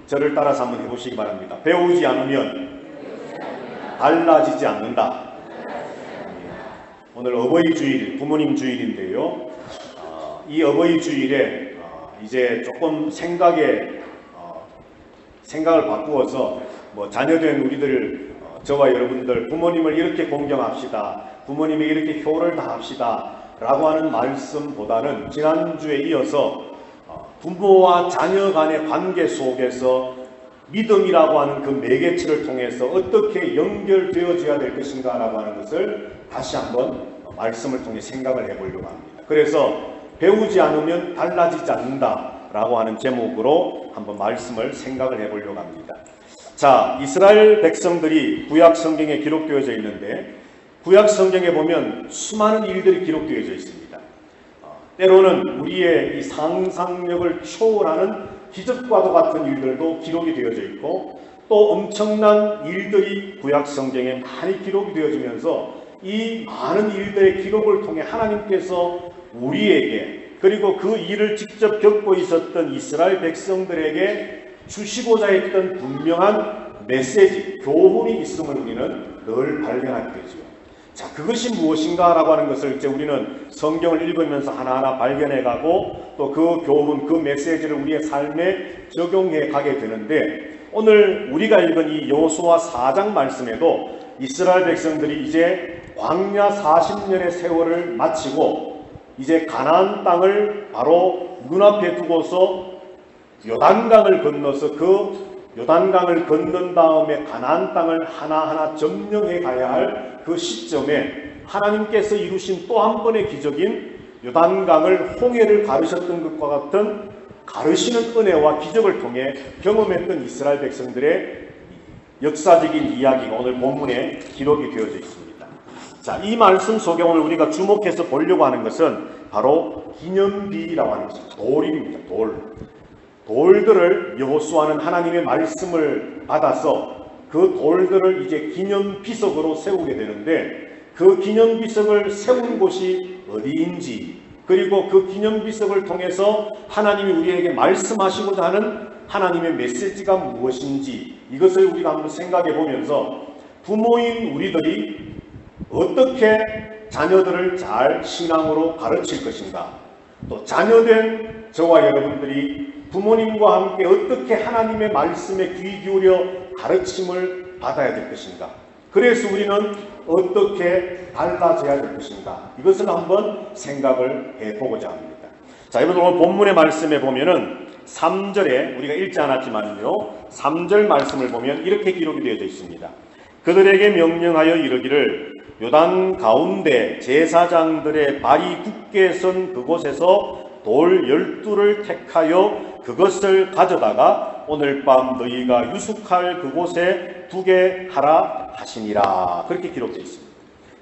저를 따라서 한번 해보시기 바랍니다. 배우지 않으면 달라지지 않는다. 오늘 어버이 주일, 부모님 주일인데요. 이 어버이 주일에 이제 조금 생각을 바꾸어서 자녀된 우리들, 저와 여러분들 부모님을 이렇게 공경합시다, 부모님이 이렇게 효를 다합시다 라고 하는 말씀보다는 지난주에 이어서 부모와 자녀 간의 관계 속에서 믿음이라고 하는 그 매개체를 통해서 어떻게 연결되어져야 될 것인가 라고 하는 것을 다시 한번 말씀을 통해 생각을 해보려고 합니다. 그래서 배우지 않으면 달라지지 않는다 라고 하는 제목으로 한번 말씀을 생각을 해보려고 합니다. 자, 이스라엘 백성들이 구약 성경에 기록되어져 있는데, 구약 성경에 보면 수많은 일들이 기록되어져 있습니다. 때로는 우리의 이 상상력을 초월하는 기적과도 같은 일들도 기록이 되어져 있고, 또 엄청난 일들이 구약 성경에 많이 기록이 되어지면서 이 많은 일들의 기록을 통해 하나님께서 우리에게, 그리고 그 일을 직접 겪고 있었던 이스라엘 백성들에게 주시고자 했던 분명한 메시지, 교훈이 있음을 우리는 늘 발견하게 되죠. 자, 그것이 무엇인가 라고 하는 것을 이제 우리는 성경을 읽으면서 하나하나 발견해가고 또 그 교훈, 그 메시지를 우리의 삶에 적용해 가게 되는데, 오늘 우리가 읽은 이 여호수아 4장 말씀에도 이스라엘 백성들이 이제 광야 40년의 세월을 마치고 이제 가나안 땅을 바로 눈앞에 두고서 요단강을 건너서 그 요단강을 건넌 다음에 가나안 땅을 하나하나 점령해 가야 할 그 시점에 하나님께서 이루신 또 한 번의 기적인 요단강을 홍해를 가르셨던 것과 같은 가르시는 은혜와 기적을 통해 경험했던 이스라엘 백성들의 역사적인 이야기가 오늘 본문에 기록이 되어져 있습니다. 자, 이 말씀 속에 오늘 우리가 주목해서 보려고 하는 것은 바로 기념비라고 하는 것입니다. 돌입니다. 돌들을 여호수아는 하나님의 말씀을 받아서 그 돌들을 이제 기념비석으로 세우게 되는데, 그 기념비석을 세운 곳이 어디인지, 그리고 그 기념비석을 통해서 하나님이 우리에게 말씀하시고자 하는 하나님의 메시지가 무엇인지, 이것을 우리가 한번 생각해 보면서 부모인 우리들이 어떻게 자녀들을 잘 신앙으로 가르칠 것인가, 또 자녀된 저와 여러분들이 부모님과 함께 어떻게 하나님의 말씀에 귀 기울여 가르침을 받아야 될 것인가, 그래서 우리는 어떻게 달라져야 될 것인가, 이것을 한번 생각을 해보고자 합니다. 자, 이번 오늘 본문의 말씀에 보면은 3절에 우리가 읽지 않았지만요, 3절 말씀을 보면 이렇게 기록이 되어져 있습니다. 그들에게 명령하여 이르기를 요단 가운데 제사장들의 발이 굳게 선 그곳에서 돌 12를 택하여 그것을 가져다가 오늘 밤 너희가 유숙할 그곳에 두게 하라 하시니라. 그렇게 기록되어 있습니다.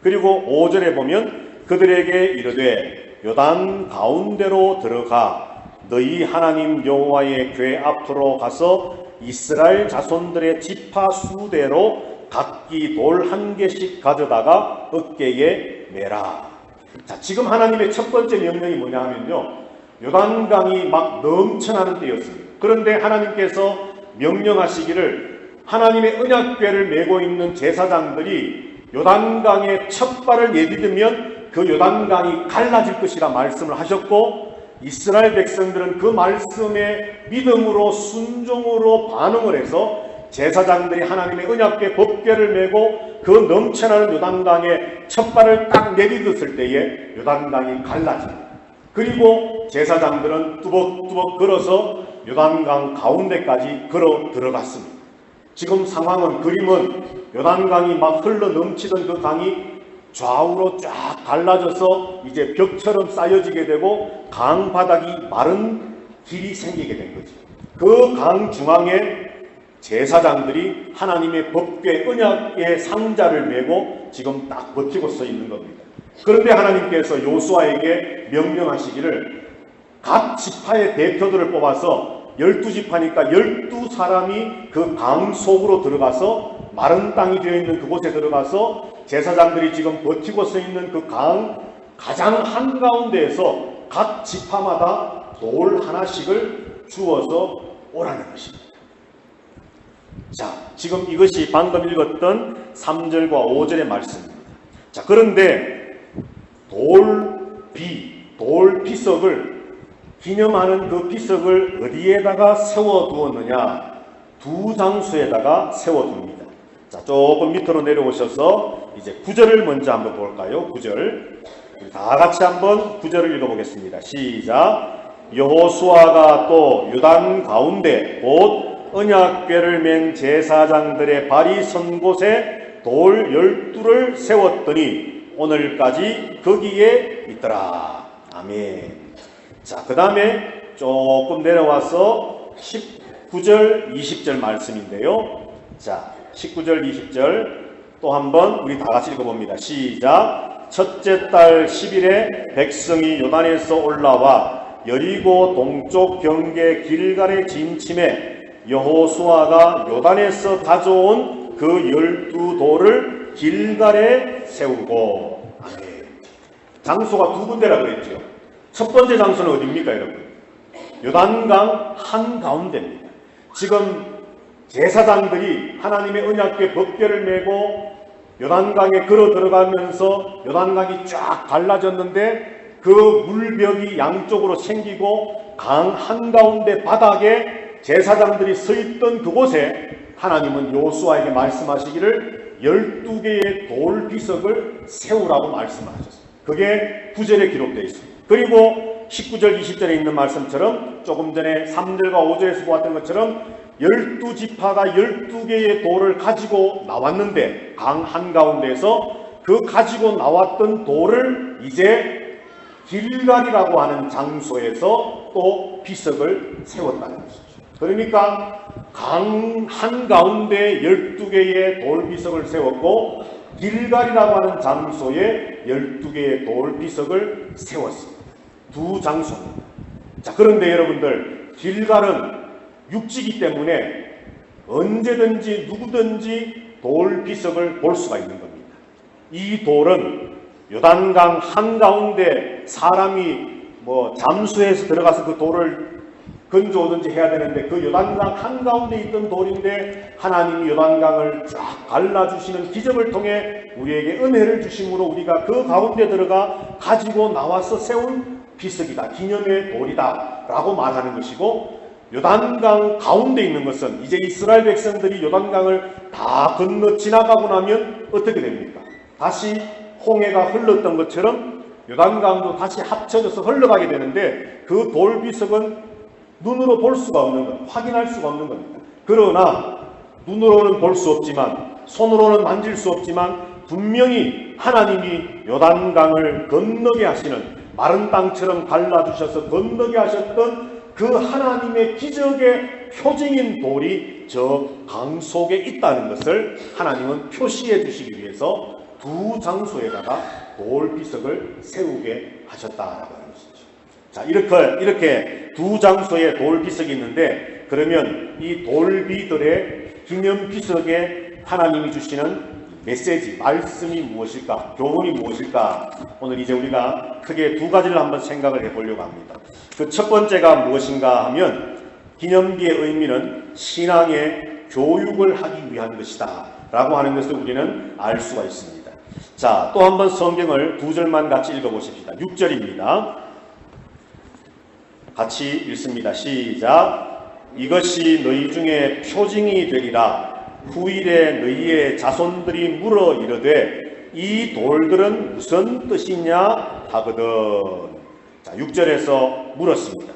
그리고 5절에 보면 그들에게 이르되 요단 가운데로 들어가 너희 하나님 여호와의 궤 앞으로 가서 이스라엘 자손들의 지파 수대로 각기 돌 1개씩 가져다가 어깨에 매라. 자, 지금 하나님의 첫 번째 명령이 뭐냐 하면요, 요단강이 막 넘쳐나는 때였습니다. 그런데 하나님께서 명령하시기를 하나님의 언약궤를 메고 있는 제사장들이 요단강에 첫 발을 내딛으면 그 요단강이 갈라질 것이라 말씀을 하셨고, 이스라엘 백성들은 그 말씀에 믿음으로 순종으로 반응을 해서 제사장들이 하나님의 언약궤 법궤를 메고 그 넘쳐나는 요단강에 첫 발을 딱 내딛었을 때에 요단강이 갈라집니다. 그리고 제사장들은 뚜벅뚜벅 걸어서 요단강 가운데까지 걸어 들어갔습니다. 지금 상황은, 그림은 요단강이 막 흘러 넘치던 그 강이 좌우로 쫙 갈라져서 이제 벽처럼 쌓여지게 되고 강 바닥이 마른 길이 생기게 된 거죠. 그 강 중앙에 제사장들이 하나님의 법궤 언약의 상자를 메고 지금 딱 버티고 서 있는 겁니다. 그런데 하나님께서 요수아에게 명령하시기를 각 지파의 대표들을 뽑아서 12지파니까 12사람이 그 강 속으로 들어가서 마른 땅이 되어 있는 그곳에 들어가서 제사장들이 지금 버티고 서 있는 그 강 가장 한가운데에서 각 지파마다 돌 하나씩을 주어서 오라는 것입니다. 자, 지금 이것이 방금 읽었던 3절과 5절의 말씀입니다. 자, 그런데 돌 비석을 기념하는 그 비석을 어디에다가 세워두었느냐? 두 장소에다가 세워둡니다. 자, 조금 밑으로 내려오셔서 이제 9절을 먼저 한번 볼까요? 9절. 다 같이 한번 9절을 읽어보겠습니다. 시작. 여호수아가 또 요단 가운데 곧 언약궤를 맨 제사장들의 발이 선 곳에 돌 12를 세웠더니 오늘까지 거기에 있더라. 아멘. 자, 그 다음에 조금 내려와서 19절 20절 말씀인데요. 자, 19절 20절 또 한번 우리 다 같이 읽어봅니다. 시작. 첫째 달 10일에 백성이 요단에서 올라와 여리고 동쪽 경계 길갈에 진침해 여호수아가 요단에서 가져온 그 12돌을 길갈에 세우고. 아멘. 장소가 두 군데라 그랬죠. 첫 번째 장소는 어디입니까, 여러분? 요단강 한가운데입니다. 지금 제사장들이 하나님의 언약궤 법궤를 메고 요단강에 걸어 들어가면서 요단강이 쫙 갈라졌는데 그 물벽이 양쪽으로 생기고 강 한가운데 바닥에 제사장들이 서 있던 그곳에 하나님은 여호수아에게 말씀하시기를 12개의 돌 비석을 세우라고 말씀하셨습니다. 그게 9절에 기록되어 있습니다. 그리고 19절 20절에 있는 말씀처럼 조금 전에 3절과 5절에서 보았던 것처럼 12지파가 12개의 돌을 가지고 나왔는데 강 한가운데에서 그 가지고 나왔던 돌을 이제 길갈이라고 하는 장소에서 또 비석을 세웠다는 것이죠. 그러니까 강 한가운데 12개의 돌 비석을 세웠고 길갈이라고 하는 장소에 12개의 돌 비석을 세웠습니다. 두 장소입니다. 자, 그런데 여러분들 길갈은 육지이기 때문에 언제든지 누구든지 돌 비석을 볼 수가 있는 겁니다. 이 돌은 요단강 한가운데 사람이 잠수해서 들어가서 그 돌을 건져오든지 해야 되는데 그 요단강 한가운데 있던 돌인데 하나님이 요단강을 쫙 갈라주시는 기적을 통해 우리에게 은혜를 주심으로 우리가 그 가운데 들어가 가지고 나와서 세운 비석이다. 기념의 돌이다. 라고 말하는 것이고 요단강 가운데 있는 것은 이제 이스라엘 백성들이 요단강을 다 건너 지나가고 나면 어떻게 됩니까? 다시 홍해가 흘렀던 것처럼 요단강도 다시 합쳐져서 흘러가게 되는데 그 돌비석은 눈으로 볼 수가 없는 것, 확인할 수가 없는 겁니다. 그러나 눈으로는 볼 수 없지만 손으로는 만질 수 없지만 분명히 하나님이 요단강을 건너게 하시는 마른 땅처럼 갈라주셔서 건너게 하셨던 그 하나님의 기적의 표징인 돌이 저 강 속에 있다는 것을 하나님은 표시해 주시기 위해서 두 장소에다가 돌비석을 세우게 하셨다라고 하는 것이죠. 자, 이렇게 두 장소에 돌비석이 있는데 그러면 이 돌비들의 기념비석에 하나님이 주시는 메시지, 말씀이 무엇일까? 교훈이 무엇일까? 오늘 이제 우리가 크게 두 가지를 한번 생각을 해보려고 합니다. 그 첫 번째가 무엇인가 하면 기념비의 의미는 신앙의 교육을 하기 위한 것이다 라고 하는 것을 우리는 알 수가 있습니다. 자, 또 한번 성경을 두 절만 같이 읽어보십시다. 6절입니다. 같이 읽습니다. 시작. 이것이 너희 중에 표징이 되리라. 후일에 너희의 자손들이 물어 이르되 이 돌들은 무슨 뜻이냐 하거든. 자, 6절에서 물었습니다.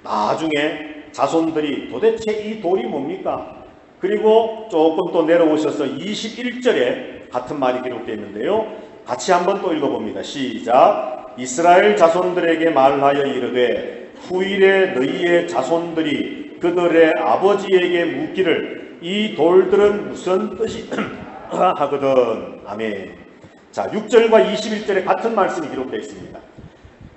나중에 자손들이 도대체 이 돌이 뭡니까? 그리고 조금 또 내려오셔서 21절에 같은 말이 기록되어 있는데요. 같이 한번 또 읽어봅니다. 시작. 이스라엘 자손들에게 말하여 이르되 후일에 너희의 자손들이 그들의 아버지에게 묻기를 이 돌들은 무슨 뜻이 하거든. 아멘. 자, 6절과 21절에 같은 말씀이 기록되어 있습니다.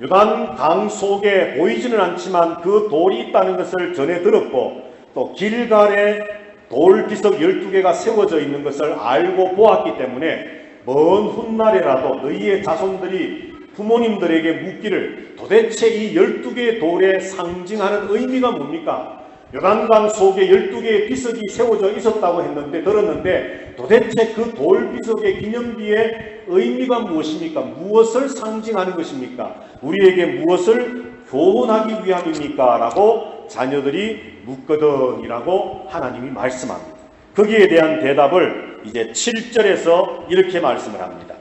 요단강 속에 보이지는 않지만 그 돌이 있다는 것을 전해 들었고 또 길갈에 돌비석 12개가 세워져 있는 것을 알고 보았기 때문에 먼 훗날에라도 너희의 자손들이 부모님들에게 묻기를 도대체 이 12개의 돌에 상징하는 의미가 뭡니까? 요단강 속에 12개의 비석이 세워져 있었다고 들었는데 도대체 그 돌 비석의 기념비의 의미가 무엇입니까? 무엇을 상징하는 것입니까? 우리에게 무엇을 교훈하기 위함입니까? 라고 자녀들이 묻거든이라고 하나님이 말씀합니다. 거기에 대한 대답을 이제 7절에서 이렇게 말씀을 합니다.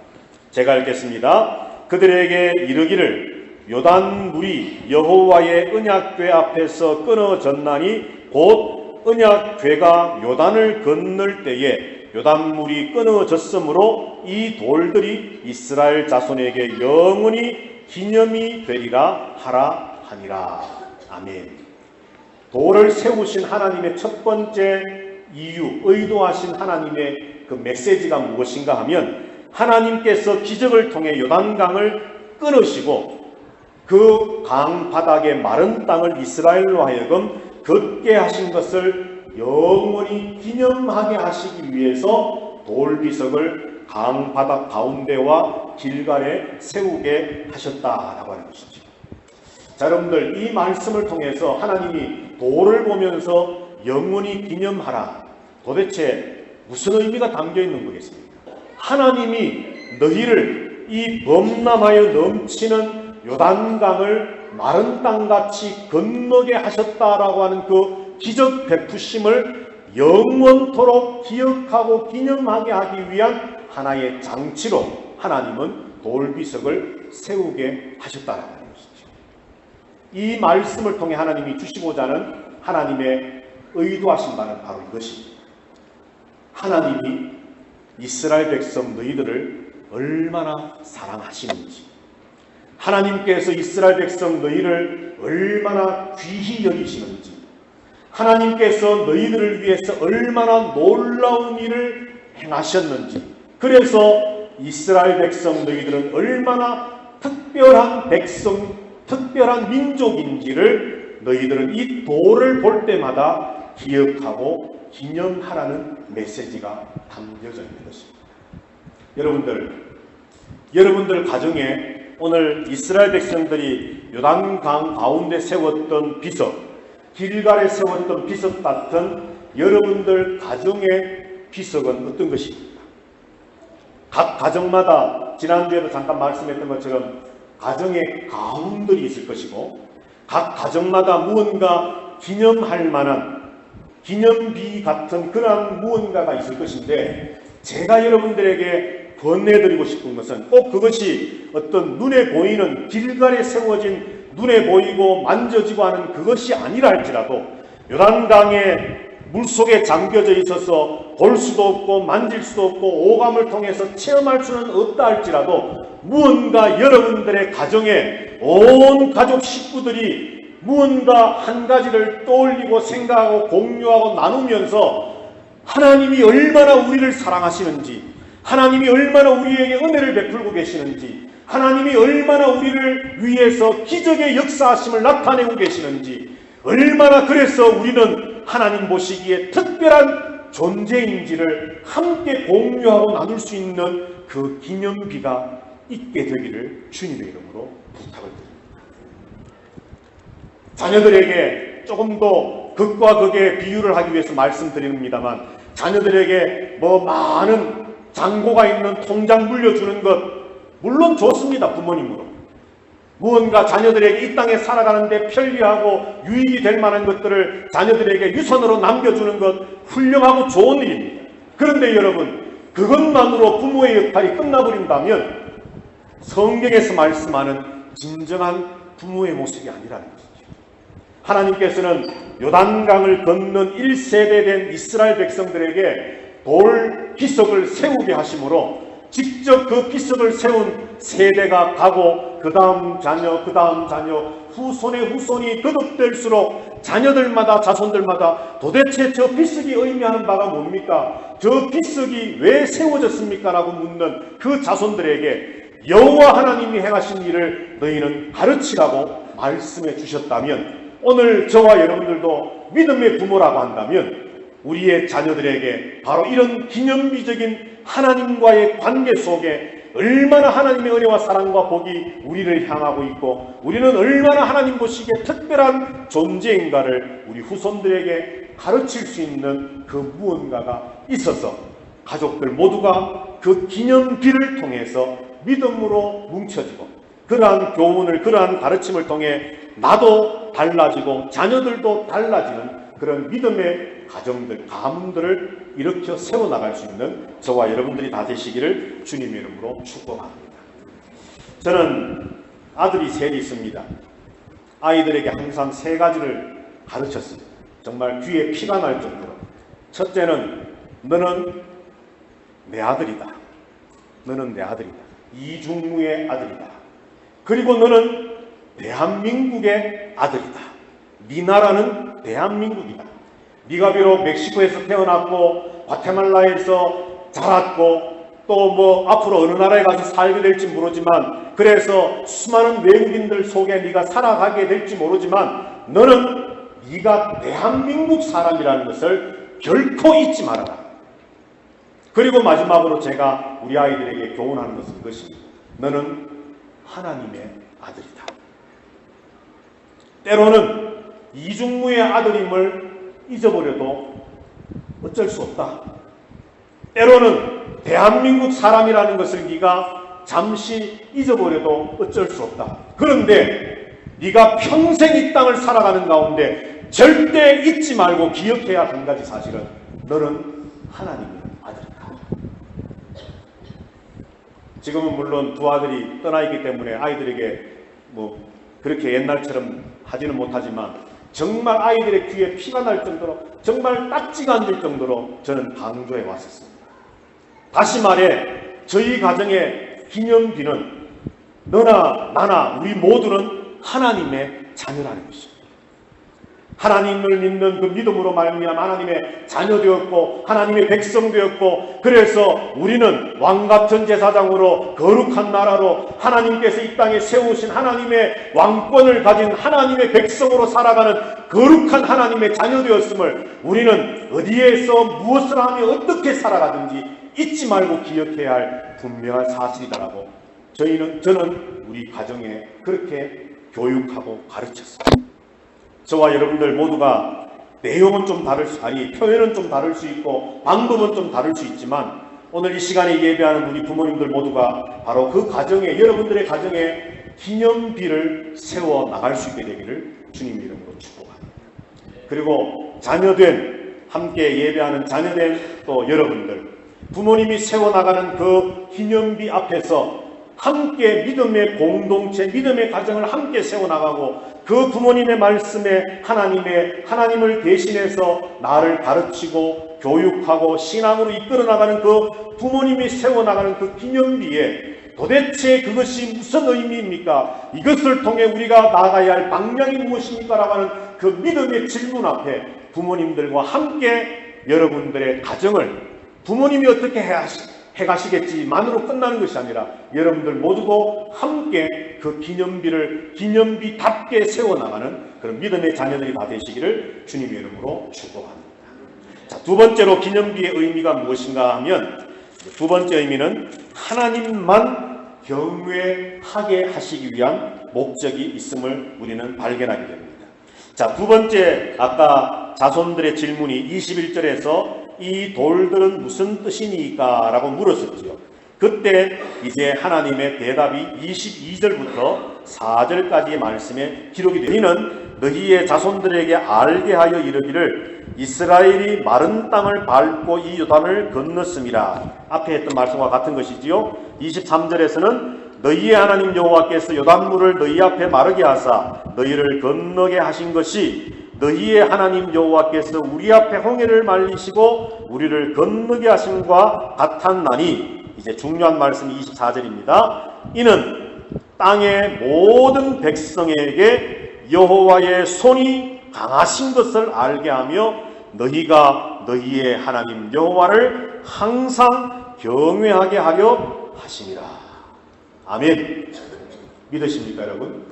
제가 읽겠습니다. 그들에게 이르기를 요단 물이 여호와의 언약궤 앞에서 끊어졌나니 곧 언약궤가 요단을 건널 때에 요단물이 끊어졌으므로 이 돌들이 이스라엘 자손에게 영원히 기념이 되리라 하라 하니라. 아멘. 돌을 세우신 하나님의 첫 번째 이유, 의도하신 하나님의 그 메시지가 무엇인가 하면 하나님께서 기적을 통해 요단강을 끊으시고 그 강 바닥의 마른 땅을 이스라엘로 하여금 걷게 하신 것을 영원히 기념하게 하시기 위해서 돌비석을 강 바닥 가운데와 길갈에 세우게 하셨다라고 하는 것이죠. 자, 여러분들, 이 말씀을 통해서 하나님이 돌을 보면서 영원히 기념하라, 도대체 무슨 의미가 담겨 있는 거겠습니까? 하나님이 너희를 이 범람하여 넘치는 요단강을 마른 땅같이 건너게 하셨다라고 하는 그 기적 베푸심을 영원토록 기억하고 기념하게 하기 위한 하나의 장치로 하나님은 돌비석을 세우게 하셨다라고 하는 것이죠. 이 말씀을 통해 하나님이 주시고자 하는 하나님의 의도하신 바는 바로 이것입니다. 하나님이 이스라엘 백성 너희들을 얼마나 사랑하시는지, 하나님께서 이스라엘 백성 너희를 얼마나 귀히 여기시는지, 하나님께서 너희들을 위해서 얼마나 놀라운 일을 행하셨는지, 그래서 이스라엘 백성 너희들은 얼마나 특별한 백성, 특별한 민족인지를 너희들은 이 돌을 볼 때마다 기억하고 기념하라는 메시지가 담겨져 있는 것입니다. 여러분들 가정에 오늘 이스라엘 백성들이 요단강 가운데 세웠던 비석, 길갈에 세웠던 비석 같은 여러분들 가정의 비석은 어떤 것입니까? 각 가정마다 지난주에도 잠깐 말씀했던 것처럼 가정에 가훈들이 있을 것이고, 각 가정마다 무언가 기념할 만한 기념비 같은 그런 무언가가 있을 것인데, 제가 여러분들에게 권해드리고 싶은 것은 꼭 그것이 어떤 눈에 보이는 길갈에 세워진, 눈에 보이고 만져지고 하는 그것이 아니라 할지라도, 요단강에 물속에 잠겨져 있어서 볼 수도 없고 만질 수도 없고 오감을 통해서 체험할 수는 없다 할지라도, 무언가 여러분들의 가정에 온 가족 식구들이 무언가 한 가지를 떠올리고 생각하고 공유하고 나누면서 하나님이 얼마나 우리를 사랑하시는지, 하나님이 얼마나 우리에게 은혜를 베풀고 계시는지, 하나님이 얼마나 우리를 위해서 기적의 역사하심을 나타내고 계시는지, 얼마나 그래서 우리는 하나님 보시기에 특별한 존재인지를 함께 공유하고 나눌 수 있는 그 기념비가 있게 되기를 주님의 이름으로 부탁을 드립니다. 자녀들에게 조금 더 극과 극의 비유를 하기 위해서 말씀드립니다만, 자녀들에게 많은 잔고가 있는 통장 물려주는 것 물론 좋습니다. 부모님으로 무언가 자녀들에게 이 땅에 살아가는데 편리하고 유익이 될 만한 것들을 자녀들에게 유산으로 남겨주는 것 훌륭하고 좋은 일입니다. 그런데 여러분, 그것만으로 부모의 역할이 끝나버린다면 성경에서 말씀하는 진정한 부모의 모습이 아니라는 것이죠. 하나님께서는 요단강을 건넌 1세대 된 이스라엘 백성들에게 돌 비석을 세우게 하심으로 직접 그 비석을 세운 세대가 가고 그 다음 자녀, 그 다음 자녀, 후손의 후손이 거듭될수록 자녀들마다 자손들마다 도대체 저 비석이 의미하는 바가 뭡니까? 저 비석이 왜 세워졌습니까? 라고 묻는 그 자손들에게 여호와 하나님이 행하신 일을 너희는 가르치라고 말씀해 주셨다면, 오늘 저와 여러분들도 믿음의 부모라고 한다면 우리의 자녀들에게 바로 이런 기념비적인 하나님과의 관계 속에 얼마나 하나님의 은혜와 사랑과 복이 우리를 향하고 있고 우리는 얼마나 하나님 보시기에 특별한 존재인가를 우리 후손들에게 가르칠 수 있는 그 무언가가 있어서 가족들 모두가 그 기념비를 통해서 믿음으로 뭉쳐지고 그러한 교훈을 그러한 가르침을 통해 나도 달라지고 자녀들도 달라지는 그런 믿음의 가정들, 가문들을 일으켜 세워나갈 수 있는 저와 여러분들이 다 되시기를 주님의 이름으로 축복합니다. 저는 아들이 셋이 있습니다. 아이들에게 항상 세 가지를 가르쳤습니다. 정말 귀에 피가 날 정도로. 첫째는 너는 내 아들이다. 너는 내 아들이다. 이중무의 아들이다. 그리고 너는 대한민국의 아들이다. 네 나라는 대한민국이다. 네가 비록 멕시코에서 태어났고 과테말라에서 자랐고 또 앞으로 어느 나라에 가서 살게 될지 모르지만 그래서 수많은 외국인들 속에 네가 살아가게 될지 모르지만 너는 네가 대한민국 사람이라는 것을 결코 잊지 말아라. 그리고 마지막으로 제가 우리 아이들에게 교훈하는 것은 이것입니다. 너는 하나님의 아들이다. 때로는 이중무의 아들임을 잊어버려도 어쩔 수 없다. 때로는 대한민국 사람이라는 것을 네가 잠시 잊어버려도 어쩔 수 없다. 그런데 네가 평생 이 땅을 살아가는 가운데 절대 잊지 말고 기억해야 할 한 가지 사실은 너는 하나님의 아들이다. 지금은 물론 두 아들이 떠나 있기 때문에 아이들에게 그렇게 옛날처럼 하지는 못하지만 정말 아이들의 귀에 피가 날 정도로 정말 딱지가 안 될 정도로 저는 강조해 왔었습니다. 다시 말해 저희 가정의 기념비는 너나 나나 우리 모두는 하나님의 자녀라는 것입니다. 하나님을 믿는 그 믿음으로 말미암아 하나님의 자녀 되었고 하나님의 백성 되었고 그래서 우리는 왕같은 제사장으로 거룩한 나라로 하나님께서 이 땅에 세우신 하나님의 왕권을 가진 하나님의 백성으로 살아가는 거룩한 하나님의 자녀 되었음을 우리는 어디에서 무엇을 하며 어떻게 살아가든지 잊지 말고 기억해야 할 분명한 사실이다라고 저는 우리 가정에 그렇게 교육하고 가르쳤습니다. 저와 여러분들 모두가 내용은 좀 표현은 좀 다를 수 있고 방법은 좀 다를 수 있지만 오늘 이 시간에 예배하는 우리 부모님들 모두가 바로 그 가정에 여러분들의 가정에 기념비를 세워 나갈 수 있게 되기를 주님의 이름으로 축복합니다. 그리고 자녀된 함께 예배하는 자녀된 또 여러분들 부모님이 세워 나가는 그 기념비 앞에서 함께 믿음의 공동체, 믿음의 가정을 함께 세워나가고 그 부모님의 말씀에 하나님을 대신해서 나를 가르치고 교육하고 신앙으로 이끌어나가는 그 부모님이 세워나가는 그 기념비에 도대체 그것이 무슨 의미입니까? 이것을 통해 우리가 나아가야 할 방향이 무엇입니까? 라고 하는 그 믿음의 질문 앞에 부모님들과 함께 여러분들의 가정을 부모님이 어떻게 해가시겠지만으로 끝나는 것이 아니라 여러분들 모두도 함께 그 기념비답게 세워나가는 그런 믿음의 자녀들이 다 되시기를 주님의 이름으로 축복합니다. 자, 두 번째로 기념비의 의미가 무엇인가 하면 두 번째 의미는 하나님만 경외하게 하시기 위한 목적이 있음을 우리는 발견하게 됩니다. 자, 두 번째 아까 자손들의 질문이 21절에서 이 돌들은 무슨 뜻이니까? 라고 물었었죠. 그때 이제 하나님의 대답이 22절부터 4절까지의 말씀에 기록이 되어 이는 너희의 자손들에게 알게 하여 이르기를 이스라엘이 마른 땅을 밟고 이 요단을 건넜음이라. 앞에 했던 말씀과 같은 것이지요. 23절에서는 너희의 하나님 여호와께서 요단물을 너희 앞에 마르게 하사 너희를 건너게 하신 것이 너희의 하나님 여호와께서 우리 앞에 홍해를 말리시고 우리를 건너게 하심과 같았나니. 이제 중요한 말씀이 24절입니다. 이는 땅의 모든 백성에게 여호와의 손이 강하신 것을 알게 하며 너희가 너희의 하나님 여호와를 항상 경외하게 하려 하심이라. 아멘. 믿으십니까 여러분?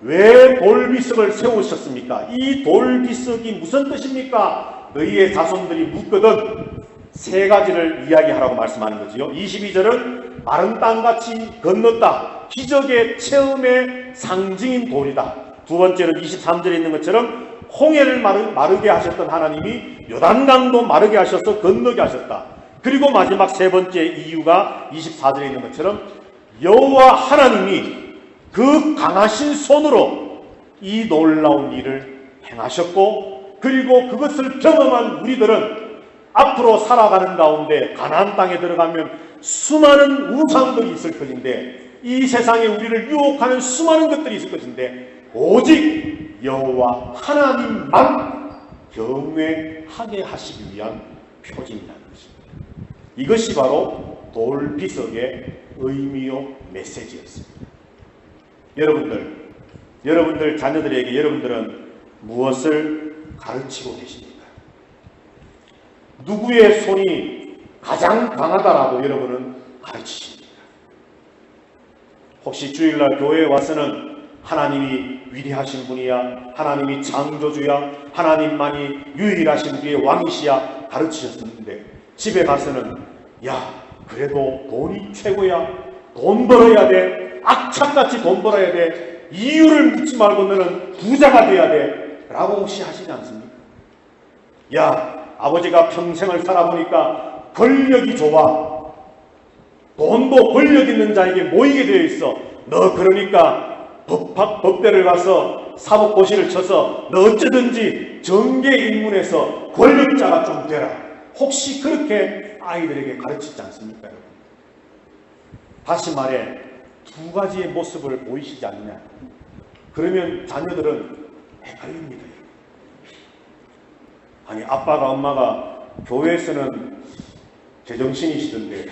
왜 돌비석을 세우셨습니까? 이 돌비석이 무슨 뜻입니까? 너희의 자손들이 묻거든 세 가지를 이야기하라고 말씀하는 거지요. 22절은 마른 땅같이 건넜다. 기적의 체험의 상징인 돌이다. 두 번째는 23절에 있는 것처럼 홍해를 마르게 하셨던 하나님이 요단강도 마르게 하셔서 건너게 하셨다. 그리고 마지막 세 번째 이유가 24절에 있는 것처럼 여호와 하나님이 그 강하신 손으로 이 놀라운 일을 행하셨고, 그리고 그것을 경험한 우리들은 앞으로 살아가는 가운데 가나안 땅에 들어가면 수많은 우상들이 있을 것인데, 이 세상에 우리를 유혹하는 수많은 것들이 있을 것인데, 오직 여호와 하나님만 경외하게 하시기 위한 표징이라는 것입니다. 이것이 바로 돌비석의 의미요 메시지였습니다. 여러분들 자녀들에게 여러분들은 무엇을 가르치고 계십니까? 누구의 손이 가장 강하다라고 여러분은 가르치십니까? 혹시 주일날 교회에 와서는 하나님이 위대하신 분이야, 하나님이 창조주야, 하나님만이 유일하신 우리의 왕이시야 가르치셨는데, 집에 가서는 야, 그래도 돈이 최고야, 돈 벌어야 돼, 악착같이 돈 벌어야 돼, 이유를 묻지 말고 너는 부자가 돼야 돼 라고 혹시 하시지 않습니까? 야, 아버지가 평생을 살아보니까 권력이 좋아, 돈도 권력 있는 자에게 모이게 되어 있어, 너 그러니까 법대를 가서 사법고시를 쳐서 너 어쩌든지 정계 입문해서 권력자가 좀 되라. 혹시 그렇게 아이들에게 가르치지 않습니까, 여러분? 다시 말해, 두 가지의 모습을 보이시지 않느냐? 그러면 자녀들은 헷갈립니다. 아니, 아빠가 엄마가 교회에서는 제정신이시던데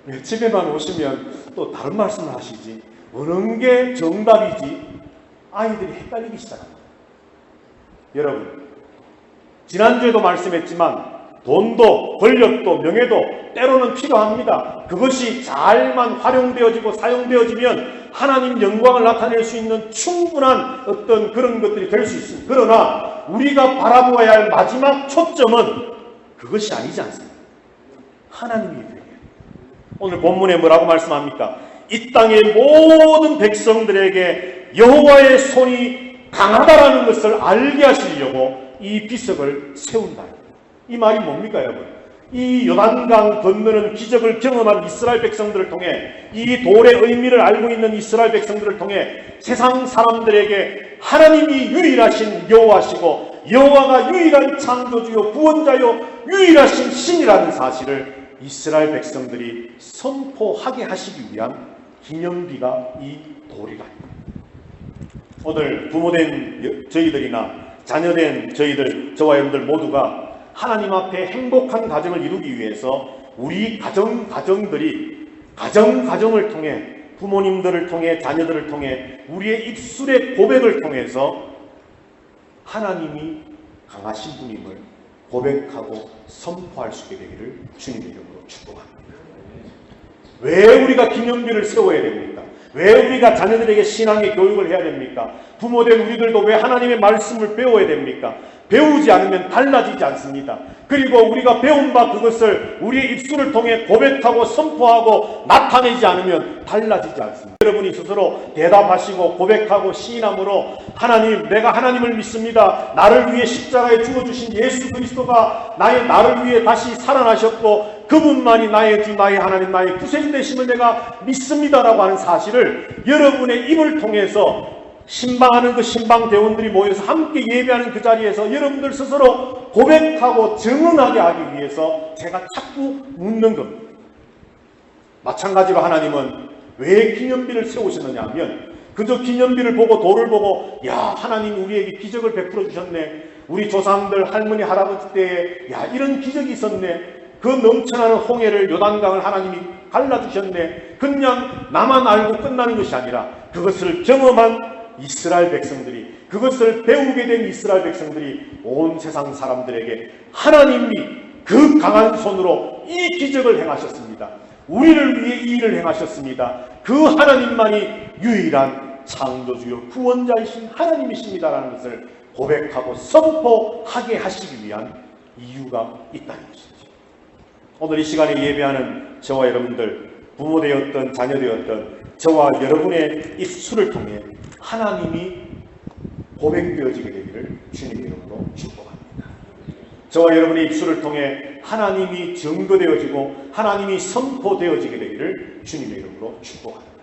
왜 집에만 오시면 또 다른 말씀을 하시지? 어느 게 정답이지? 아이들이 헷갈리기 시작합니다. 여러분, 지난주에도 말씀했지만 돈도 권력도 명예도 때로는 필요합니다. 그것이 잘만 활용되어지고 사용되어지면 하나님 영광을 나타낼 수 있는 충분한 어떤 그런 것들이 될 수 있습니다. 그러나 우리가 바라보아야 할 마지막 초점은 그것이 아니지 않습니까? 하나님이 되게. 오늘 본문에 뭐라고 말씀합니까? 이 땅의 모든 백성들에게 여호와의 손이 강하다라는 것을 알게 하시려고 이 비석을 세운다. 이 말이 뭡니까, 여러분? 이 요단강 건너는 기적을 경험한 이스라엘 백성들을 통해, 이 돌의 의미를 알고 있는 이스라엘 백성들을 통해 세상 사람들에게 하나님이 유일하신 여호와시고 여호와가 유일한 창조주요 구원자요 유일하신 신이라는 사실을 이스라엘 백성들이 선포하게 하시기 위한 기념비가 이 돌이다. 오늘 부모된 저희들이나 자녀된 저와 여러분들 모두가 하나님 앞에 행복한 가정을 이루기 위해서 우리 가정들이 가정을 통해, 부모님들을 통해, 자녀들을 통해, 우리의 입술의 고백을 통해서 하나님이 강하신 분임을 고백하고 선포할 수 있게 되기를 주님의 이름으로 축복합니다. 왜 우리가 기념비를 세워야 됩니까? 왜 우리가 자녀들에게 신앙의 교육을 해야 됩니까? 부모된 우리들도 왜 하나님의 말씀을 배워야 됩니까? 배우지 않으면 달라지지 않습니다. 그리고 우리가 배운 바 그것을 우리의 입술을 통해 고백하고 선포하고 나타내지 않으면 달라지지 않습니다. 여러분이 스스로 대답하시고 고백하고 시인함으로 하나님, 내가 하나님을 믿습니다. 나를 위해 십자가에 죽어주신 예수 그리스도가 나를 위해 다시 살아나셨고 그분만이 나의 주, 나의 하나님, 나의 구세주 되심을 내가 믿습니다라고 하는 사실을 여러분의 입을 통해서 신방하는 그 신방대원들이 모여서 함께 예배하는 그 자리에서 여러분들 스스로 고백하고 증언하게 하기 위해서 제가 자꾸 묻는 겁니다. 마찬가지로 하나님은 왜 기념비를 세우셨느냐 하면 그저 기념비를 보고 돌을 보고 야, 하나님 우리에게 기적을 베풀어 주셨네. 우리 조상들 할머니 할아버지 때에 야, 이런 기적이 있었네. 그 넘쳐나는 홍해를 요단강을 하나님이 갈라주셨네. 그냥 나만 알고 끝나는 것이 아니라 그것을 경험한 이스라엘 백성들이, 그것을 배우게 된 이스라엘 백성들이 온 세상 사람들에게 하나님이 그 강한 손으로 이 기적을 행하셨습니다. 우리를 위해 이 일을 행하셨습니다. 그 하나님만이 유일한 창조주요 구원자이신 하나님이십니다라는 것을 고백하고 선포하게 하시기 위한 이유가 있다는 것이죠. 오늘 이 시간에 예배하는 저와 여러분들, 부모 되었던 자녀 되었던 저와 여러분의 입술을 통해 하나님이 고백되어지게 되기를 주님의 이름으로 축복합니다. 저와 여러분의 입술을 통해 하나님이 증거되어지고 하나님이 선포되어지게 되기를 주님의 이름으로 축복합니다.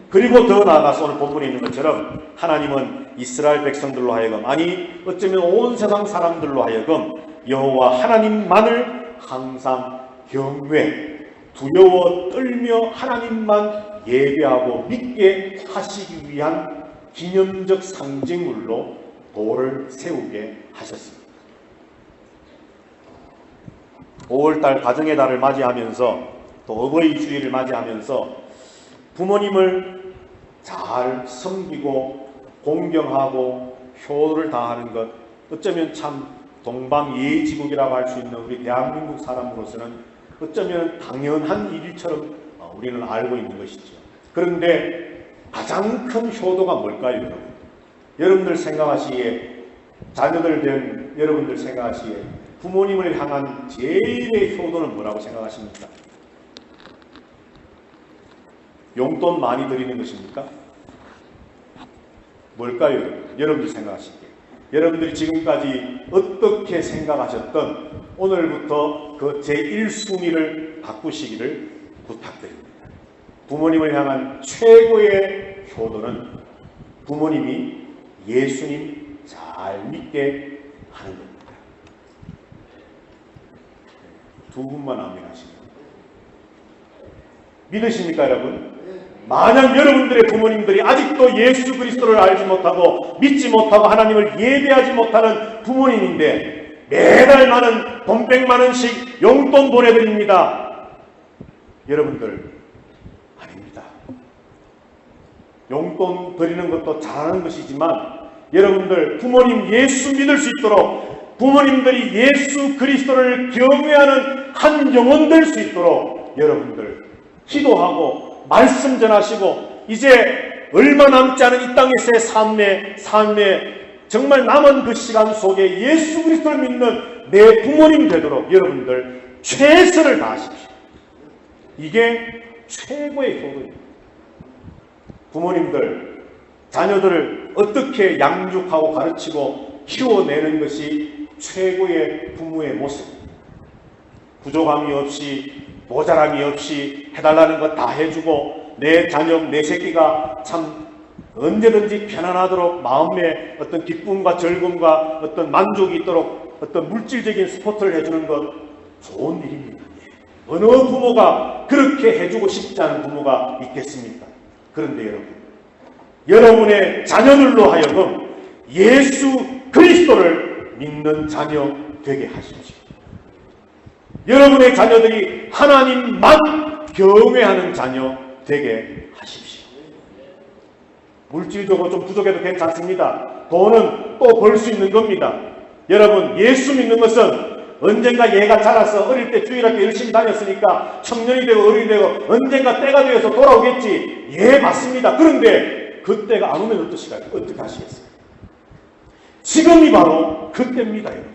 그리고 더 나아가서 오늘 본문에 있는 것처럼 하나님은 이스라엘 백성들로 하여금, 아니 어쩌면 온 세상 사람들로 하여금 여호와 하나님만을 항상 경외, 두려워 떨며 하나님만 예배하고 믿게 하시기 위한 기념적 상징물로 돌을 세우게 하셨습니다. 5월달 가정의 달을 맞이하면서 또 어버이 주일을 맞이하면서 부모님을 잘 섬기고 공경하고 효를 다하는 것, 어쩌면 참 동방예의지국이라고 할 수 있는 우리 대한민국 사람으로서는 어쩌면 당연한 일처럼 우리는 알고 있는 것이죠. 그런데 가장 큰 효도가 뭘까요, 여러분? 여러분들 생각하시기에, 자녀들 된 여러분들 생각하시기에 부모님을 향한 제일의 효도는 뭐라고 생각하십니까? 용돈 많이 드리는 것입니까? 뭘까요, 여러분? 여러분들 생각하시기에. 여러분들이 지금까지 어떻게 생각하셨던 오늘부터 그 제1순위를 바꾸시기를 부탁드립니다. 부모님을 향한 최고의 효도는 부모님이 예수님 잘 믿게 하는 겁니다. 두 분만 아멘하십니다. 믿으십니까, 여러분? 만약 여러분들의 부모님들이 아직도 예수 그리스도를 알지 못하고 믿지 못하고 하나님을 예배하지 못하는 부모님인데 매달 많은 돈 100만 원씩 용돈 보내드립니다. 여러분들 아닙니다. 용돈 드리는 것도 잘하는 것이지만 여러분들 부모님 예수 믿을 수 있도록, 부모님들이 예수 그리스도를 경외하는 한 영혼 될 수 있도록 여러분들 기도하고 말씀 전하시고, 이제 얼마 남지 않은 이 땅에서의 삶에 정말 남은 그 시간 속에 예수 그리스도를 믿는 내 부모님 되도록 여러분들 최선을 다하십시오. 이게 최고의 효도입니다. 부모님들, 자녀들을 어떻게 양육하고 가르치고 키워내는 것이 최고의 부모의 모습입니다. 부족함이 없이, 모자람이 없이 해달라는 거 다 해주고, 내 자녀, 내 새끼가 참 언제든지 편안하도록 마음에 어떤 기쁨과 즐거움과 어떤 만족이 있도록 어떤 물질적인 스포트를 해주는 것 좋은 일입니다. 어느 부모가 그렇게 해주고 싶지 않은 부모가 있겠습니까? 그런데 여러분, 여러분의 자녀들로 하여금 예수 그리스도를 믿는 자녀 되게 하십시오. 여러분의 자녀들이 하나님만 경외하는 자녀 되게 하십시오. 물질적으로 좀 부족해도 괜찮습니다. 돈은 또 벌 수 있는 겁니다. 여러분, 예수 믿는 것은 언젠가 얘가 자라서 어릴 때 주일학교 열심히 다녔으니까 청년이 되고 어른이 되고 언젠가 때가 되어서 돌아오겠지. 예, 맞습니다. 그런데 그때가 안 오면 어떻게 하시겠어요? 지금이 바로 그때입니다, 여러분.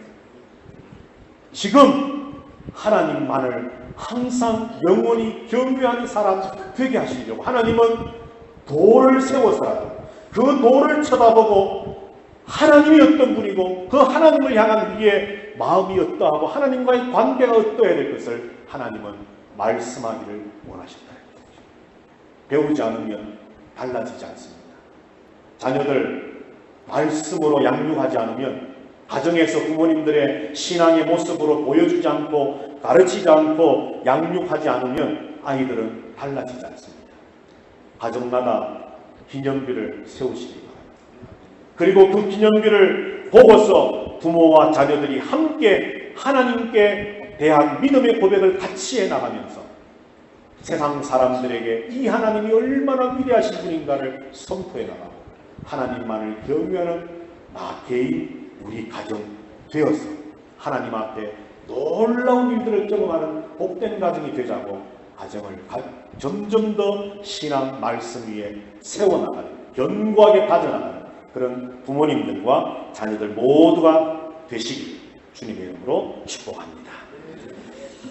지금 하나님만을 항상 영원히 경외하는 사람 되게 하시려고 하나님은 돌을 세워서라도 그 돌을 쳐다보고 하나님이 어떤 분이고 그 하나님을 향한 우리의 마음이 어떠하고 하나님과의 관계가 어떠해야 될 것을 하나님은 말씀하기를 원하셨다. 배우지 않으면 달라지지 않습니다. 자녀들 말씀으로 양육하지 않으면, 가정에서 부모님들의 신앙의 모습으로 보여주지 않고 가르치지 않고 양육하지 않으면 아이들은 달라지지 않습니다. 가정마다 기념비를 세우시기 바랍니다. 그리고 그 기념비를 보고서 부모와 자녀들이 함께 하나님께 대한 믿음의 고백을 같이 해나가면서 세상 사람들에게 이 하나님이 얼마나 위대하신 분인가를 선포해 나가고 하나님만을 경외하는 나 개인, 우리 가정 되어서 하나님 앞에 놀라운 일들을 경험하는 복된 가정이 되자고 가정을 점점 더 신앙 말씀 위에 세워나가는, 견고하게 다져나가는 그런 부모님들과 자녀들 모두가 되시길 주님의 이름으로 축복합니다.